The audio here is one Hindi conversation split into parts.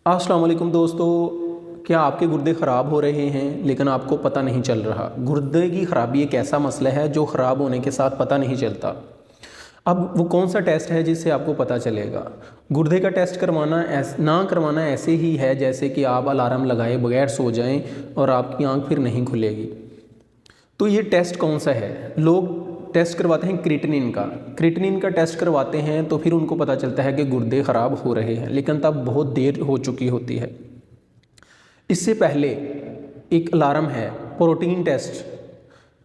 अस्सलाम वालेकुम दोस्तों, क्या आपके गुर्दे ख़राब हो रहे हैं लेकिन आपको पता नहीं चल रहा? गुर्दे की ख़राबी एक ऐसा मसला है जो ख़राब होने के साथ पता नहीं चलता। अब वो कौन सा टेस्ट है जिससे आपको पता चलेगा? गुर्दे का टेस्ट करवाना ना करवाना ऐसे ही है जैसे कि आप अलार्म लगाए बगैर सो जाएं और आपकी आंख फिर नहीं खुलेगी। तो ये टेस्ट कौन सा है? लोग टेस्ट करवाते हैं क्रिएटिनिन का टेस्ट करवाते हैं तो फिर उनको पता चलता है कि गुर्दे ख़राब हो रहे हैं, लेकिन तब बहुत देर हो चुकी होती है। इससे पहले एक अलार्म है प्रोटीन टेस्ट।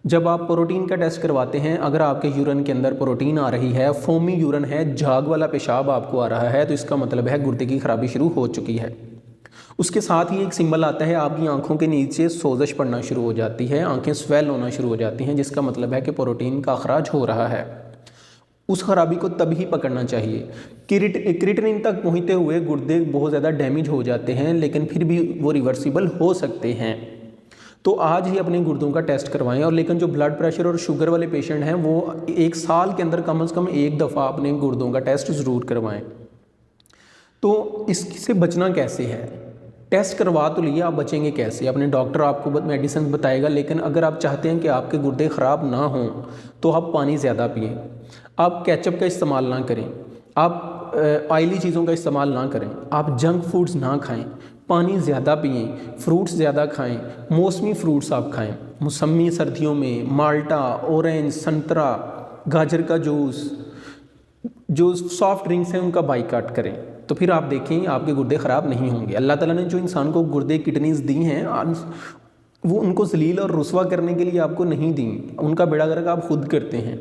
जब आप प्रोटीन का टेस्ट करवाते हैं, अगर आपके यूरिन के अंदर प्रोटीन आ रही है, फोमी यूरिन है, झाग वाला पेशाब आपको आ रहा है, तो इसका मतलब है गुर्दे की खराबी शुरू हो चुकी है। उसके साथ ही एक सिंबल आता है, आपकी आंखों के नीचे सोजश पड़ना शुरू हो जाती है, आंखें स्वेल होना शुरू हो जाती हैं, जिसका मतलब है कि प्रोटीन का अखराज हो रहा है। उस खराबी को तभी पकड़ना चाहिए। क्रिएटिनिन तक पहुँचते हुए गुर्दे बहुत ज़्यादा डैमेज हो जाते हैं, लेकिन फिर भी वो रिवर्सिबल हो सकते हैं। तो आज ही अपने गुर्दों का टेस्ट करवाएं। और लेकिन जो ब्लड प्रेशर और शुगर वाले पेशेंट हैं, वो एक साल के अंदर कम से कम एक दफ़ा अपने गुर्दों का टेस्ट ज़रूर करवाएं। तो इससे बचना कैसे है? टेस्ट करवा तो लिए, आप बचेंगे कैसे? अपने डॉक्टर आपको मेडिसिन बताएगा, लेकिन अगर आप चाहते हैं कि आपके गुर्दे ख़राब ना हों तो आप पानी ज़्यादा पिएं, आप केचप का इस्तेमाल ना करें, आप ऑयली चीज़ों का इस्तेमाल ना करें, आप जंक फूड्स ना खाएं, पानी ज़्यादा पिएं, फ्रूट्स ज़्यादा खाएं, मौसमी फ्रूट्स आप खाएं, मौसमी सर्दियों में माल्टा, ऑरेंज, संतरा, गाजर का जूस, जो सॉफ्ट ड्रिंक्स हैं उनका बाइकाट करें। तो फिर आप देखें आपके गुर्दे ख़राब नहीं होंगे। अल्लाह ताला ने जो इंसान को गुर्दे किडनीज दी हैं, वो उनको जलील और रुस्वा करने के लिए आपको नहीं दी। उनका बेड़ा गर्क आप खुद करते हैं,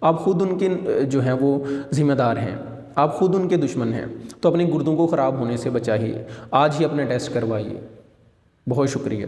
आप खुद उनके जो हैं वो ज़िम्मेदार हैं, आप खुद उनके दुश्मन हैं। तो अपने गुर्दों को ख़राब होने से बचाइए, आज ही अपना टेस्ट करवाइए। बहुत शुक्रिया।